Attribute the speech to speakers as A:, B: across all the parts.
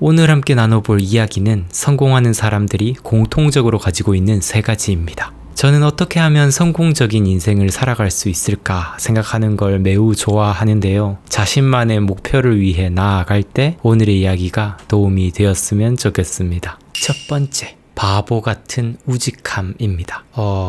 A: 오늘 함께 나눠볼 이야기는 성공하는 사람들이 공통적으로 가지고 있는 3가지입니다. 저는 어떻게 하면 성공적인 인생을 살아갈 수 있을까 생각하는 걸 매우 좋아하는데요. 자신만의 목표를 위해 나아갈 때 오늘의 이야기가 도움이 되었으면 좋겠습니다. 첫 번째, 바보 같은 우직함입니다.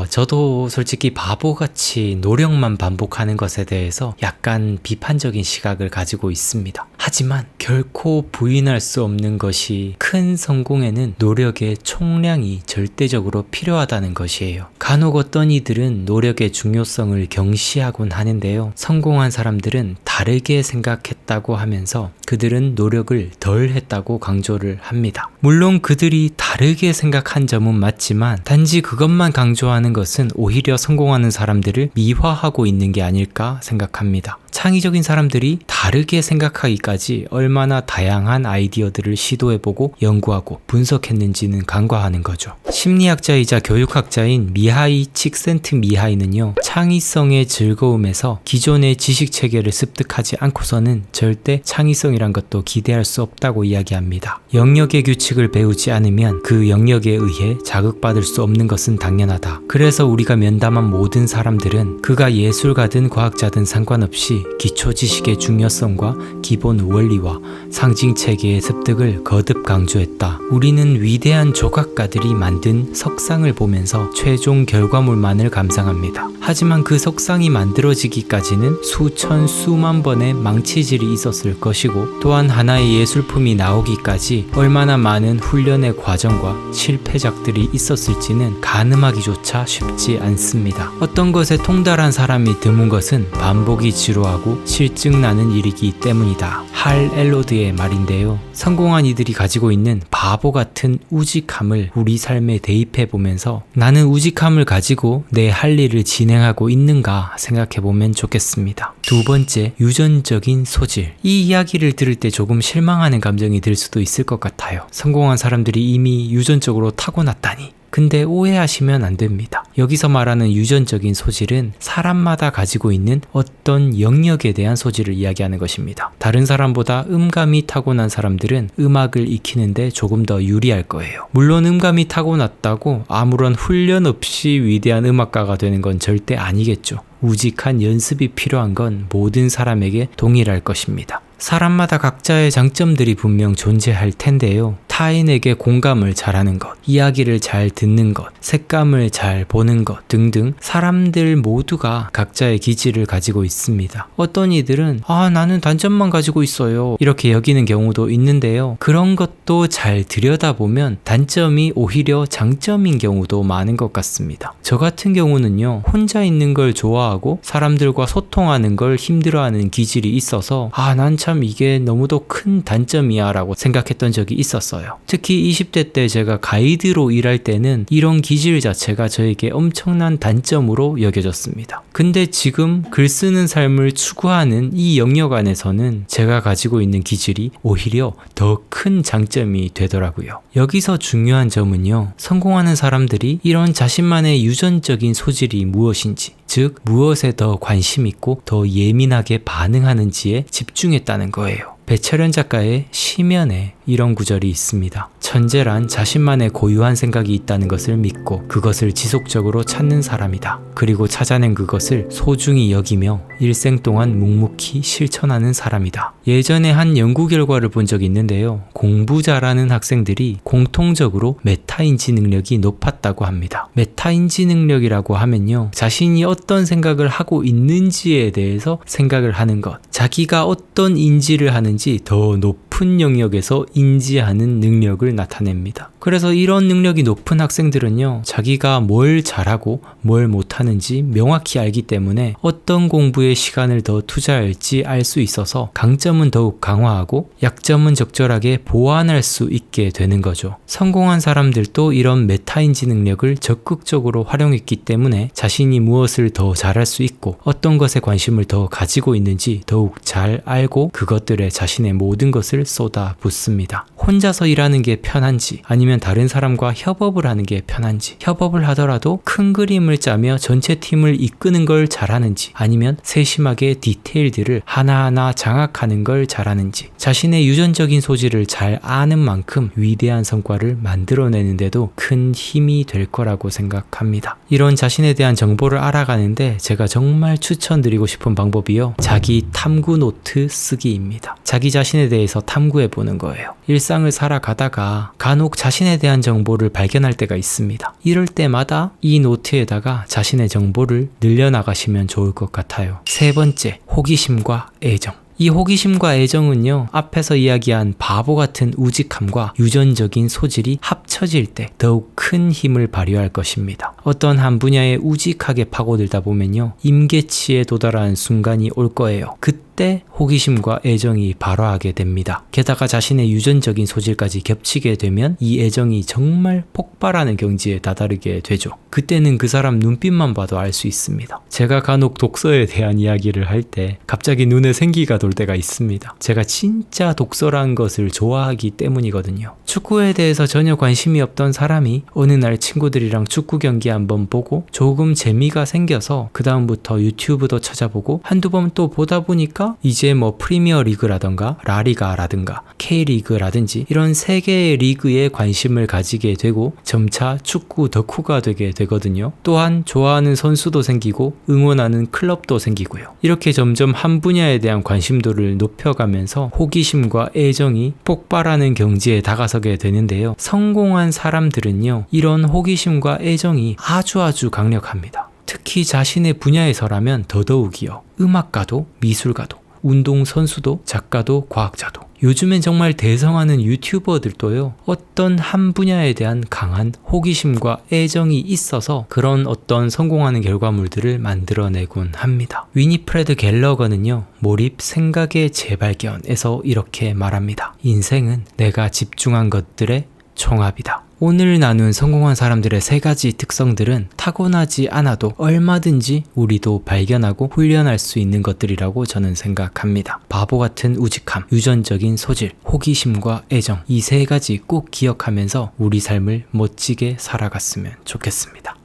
A: 저도 솔직히 바보같이 노력만 반복하는 것에 대해서 약간 비판적인 시각을 가지고 있습니다. 하지만 결코 부인할 수 없는 것이 큰 성공에는 노력의 총량이 절대적으로 필요하다는 것이에요. 간혹 어떤 이들은 노력의 중요성을 경시하곤 하는데요. 성공한 사람들은 다르게 생각했다고 하면서 그들은 노력을 덜 했다고 강조를 합니다. 물론 그들이 다르게 생각한 점은 맞지만 단지 그것만 강조하는 것은 오히려 성공하는 사람들을 미화하고 있는 게 아닐까 생각합니다. 창의적인 사람들이 다르게 생각하기까지 얼마나 다양한 아이디어들을 시도해보고 연구하고 분석했는지는 간과하는 거죠. 심리학자이자 교육학자인 미하이 칙센트미하이는요, 창의성의 즐거움에서 기존의 지식체계를 습득하지 않고서는 절대 창의성이란 것도 기대할 수 없다고 이야기합니다. 영역의 규칙을 배우지 않으면 그 영역에 의해 자극받을 수 없는 것은 당연하다. 그래서 우리가 면담한 모든 사람들은 그가 예술가든 과학자든 상관없이 기초 지식의 중요성과 기본 원리와 상징체계의 습득을 거듭 강조했다. 우리는 위대한 조각가들이 만든 석상을 보면서 최종 결과물만을 감상합니다. 하지만 그 석상이 만들어지기까지는 수천 수만 번의 망치질이 있었을 것이고, 또한 하나의 예술품이 나오기까지 얼마나 많은 훈련의 과정과 실패작들이 있었을지는 가늠하기조차 쉽지 않습니다. 어떤 것에 통달한 사람이 드문 것은 반복이 지루하고 실증나는 일이기 때문이다. 할 엘로드의 말인데요. 성공한 이들이 가지고 있는 바보 같은 우직함을 우리 삶에 대입해보면서 나는 우직함을 가지고 내 할 일을 진행하고 있는가 생각해보면 좋겠습니다. 두 번째, 유전적인 소질. 이 이야기를 들을 때 조금 실망하는 감정이 들 수도 있을 것 같아요. 성공한 사람들이 이미 유전적으로 타고났다니. 근데 오해하시면 안 됩니다. 여기서 말하는 유전적인 소질은 사람마다 가지고 있는 어떤 영역에 대한 소질을 이야기하는 것입니다. 다른 사람보다 음감이 타고난 사람들은 음악을 익히는데 조금 더 유리할 거예요. 물론 음감이 타고났다고 아무런 훈련 없이 위대한 음악가가 되는 건 절대 아니겠죠. 우직한 연습이 필요한 건 모든 사람에게 동일할 것입니다. 사람마다 각자의 장점들이 분명 존재할 텐데요. 타인에게 공감을 잘하는 것, 이야기를 잘 듣는 것, 색감을 잘 보는 것 등등 사람들 모두가 각자의 기질을 가지고 있습니다. 어떤 이들은 나는 단점만 가지고 있어요 이렇게 여기는 경우도 있는데요. 그런 것도 잘 들여다보면 단점이 오히려 장점인 경우도 많은 것 같습니다. 저 같은 경우는요, 혼자 있는 걸 좋아하고 사람들과 소통하는 걸 힘들어하는 기질이 있어서 난 참 이게 너무도 큰 단점이야 라고 생각했던 적이 있었어요. 특히 20대 때 제가 가이드로 일할 때는 이런 기질 자체가 저에게 엄청난 단점으로 여겨졌습니다. 근데 지금 글 쓰는 삶을 추구하는 이 영역 안에서는 제가 가지고 있는 기질이 오히려 더 큰 장점이 되더라고요. 여기서 중요한 점은요, 성공하는 사람들이 이런 자신만의 유전적인 소질이 무엇인지, 즉 무엇에 더 관심 있고 더 예민하게 반응하는지에 집중했다는 거예요. 배철현 작가의 시면에 이런 구절이 있습니다. 천재란 자신만의 고유한 생각이 있다는 것을 믿고 그것을 지속적으로 찾는 사람이다. 그리고 찾아낸 그것을 소중히 여기며 일생 동안 묵묵히 실천하는 사람이다. 예전에 한 연구 결과를 본 적이 있는데요. 공부 잘하는 학생들이 공통적으로 메타인지 능력이 높았다고 합니다. 메타인지 능력이라고 하면요, 자신이 어떤 생각을 하고 있는지에 대해서 생각을 하는 것, 자기가 어떤 인지를 하는지 더 높은 영역에서 인지하는 능력을 나타냅니다. 그래서 이런 능력이 높은 학생들은요, 자기가 뭘 잘하고 뭘 못하는지 명확히 알기 때문에 어떤 공부에 시간을 더 투자할지 알 수 있어서 강점은 더욱 강화하고 약점은 적절하게 보완할 수 있게 되는 거죠. 성공한 사람들도 이런 메타인지 능력을 적극적으로 활용했기 때문에 자신이 무엇을 더 잘할 수 있고 어떤 것에 관심을 더 가지고 있는지 더욱 잘 알고 그것들에 자신의 모든 것을 쏟아붓습니다. 혼자서 일하는 게 편한지 아니면 다른 사람과 협업을 하는 게 편한지, 협업을 하더라도 큰 그림을 짜며 전체 팀을 이끄는 걸 잘하는지 아니면 세심하게 디테일들을 하나하나 장악하는 걸 잘하는지, 자신의 유전적인 소질을 잘 아는 만큼 위대한 성과를 만들어내는데도 큰 힘이 될 거라고 생각합니다. 이런 자신에 대한 정보를 알아가는데 제가 정말 추천드리고 싶은 방법이요, 자기 탐구 노트 쓰기입니다. 자기 자신에 대해서 탐구해 보는 거예요. 일상을 살아가다가 간혹 자신에 대한 정보를 발견할 때가 있습니다. 이럴 때마다 이 노트에다가 자신의 정보를 늘려나가시면 좋을 것 같아요. 세 번째, 호기심과 애정. 이 호기심과 애정은요, 앞에서 이야기한 바보 같은 우직함과 유전적인 소질이 합쳐질 때 더욱 큰 힘을 발휘할 것입니다. 어떤 한 분야에 우직하게 파고들다 보면요, 임계치에 도달하는 순간이 올 거예요. 그때 호기심과 애정이 발화하게 됩니다. 게다가 자신의 유전적인 소질까지 겹치게 되면 이 애정이 정말 폭발하는 경지에 다다르게 되죠. 그때는 그 사람 눈빛만 봐도 알 수 있습니다. 제가 간혹 독서에 대한 이야기를 할 때 갑자기 눈에 생기가 돌 때가 있습니다. 제가 진짜 독서라는 것을 좋아하기 때문이거든요. 축구에 대해서 전혀 관심이 없던 사람이 어느 날 친구들이랑 축구 경기 한번 보고 조금 재미가 생겨서 그 다음부터 유튜브도 찾아보고 한두 번 또 보다 보니까 이제 뭐 프리미어 리그라던가 라리가라든가 K리그라든지 이런 세계의 리그에 관심을 가지게 되고 점차 축구 덕후가 되게 되거든요. 또한 좋아하는 선수도 생기고 응원하는 클럽도 생기고요. 이렇게 점점 한 분야에 대한 관심도를 높여가면서 호기심과 애정이 폭발하는 경지에 다가서게 되는데요. 성공한 사람들은요, 이런 호기심과 애정이 아주 강력합니다. 특히 자신의 분야에서라면 더더욱이요. 음악가도 미술가도 운동선수도 작가도 과학자도, 요즘엔 정말 대성하는 유튜버들도요, 어떤 한 분야에 대한 강한 호기심과 애정이 있어서 그런 어떤 성공하는 결과물들을 만들어내곤 합니다. 위니프레드 갤러거는요, 몰입 생각의 재발견에서 이렇게 말합니다. 인생은 내가 집중한 것들의 총합이다. 오늘 나눈 성공한 사람들의 세 가지 특성들은 타고나지 않아도 얼마든지 우리도 발견하고 훈련할 수 있는 것들이라고 저는 생각합니다. 바보 같은 우직함, 유전적인 소질, 호기심과 애정, 이 세 가지 꼭 기억하면서 우리 삶을 멋지게 살아갔으면 좋겠습니다.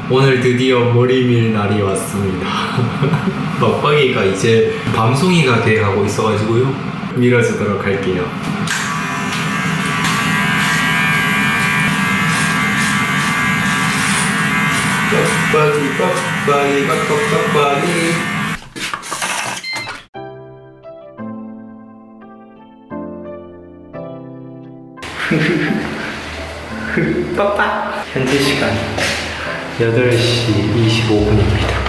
A: 오늘 드디어 머리 밀 날이 왔습니다. 먹방이가 이제 밤송이가 돼가고 있어가지고요, 밀어주도록 할게요. 빡빡이 빡빡. 현재 시간 8시 25분입니다.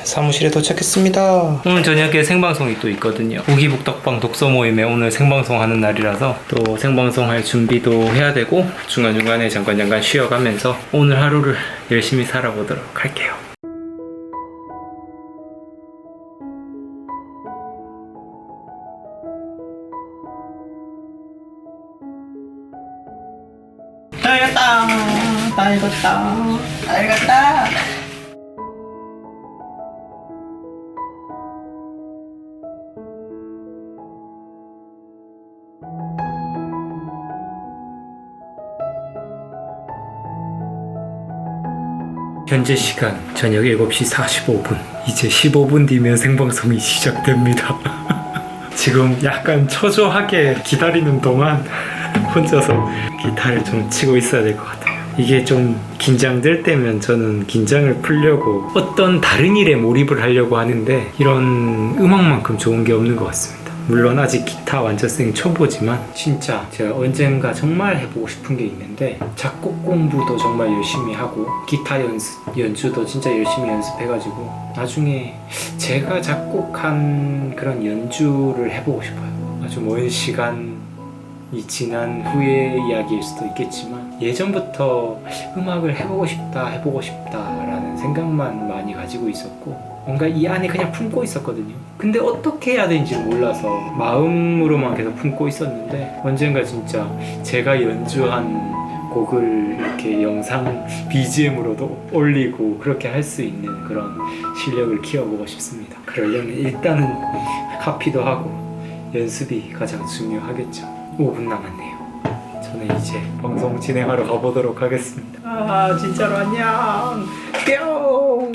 A: 사무실에 도착했습니다. 오늘 저녁에 생방송이 또 있거든요. 우기북덕방 독서 모임에 오늘 생방송 하는 날이라서 또 생방송 할 준비도 해야 되고 중간중간에 잠깐 쉬어가면서 오늘 하루를 열심히 살아보도록 할게요. 다 읽었다. 현재 시간 저녁 7시 45분. 이제 15분 뒤면 생방송이 시작됩니다. 지금 약간 초조하게 기다리는 동안 혼자서 기타를 좀 치고 있어야 될 것 같아요. 이게 좀 긴장될 때면 저는 긴장을 풀려고 어떤 다른 일에 몰입을 하려고 하는데 이런 음악만큼 좋은 게 없는 것 같습니다. 물론 아직 기타 완전생 초보지만 진짜 제가 언젠가 정말 해보고 싶은 게 있는데, 작곡 공부도 정말 열심히 하고 기타 연주도 진짜 열심히 연습해가지고 나중에 제가 작곡한 그런 연주를 해보고 싶어요. 아주 먼 시간이 지난 후의 이야기일 수도 있겠지만 예전부터 음악을 해보고 싶다라는 생각만 많이 가지고 있었고 뭔가 이 안에 그냥 품고 있었거든요. 근데 어떻게 해야 되는지 몰라서 마음으로만 계속 품고 있었는데 언젠가 진짜 제가 연주한 곡을 이렇게 영상 BGM으로도 올리고 그렇게 할 수 있는 그런 실력을 키워보고 싶습니다. 그러려면 일단은 카피도 하고 연습이 가장 중요하겠죠. 5분 남았네요. 저는 이제 방송 진행하러 가보도록 하겠습니다. 진짜로 안녕. 뿅.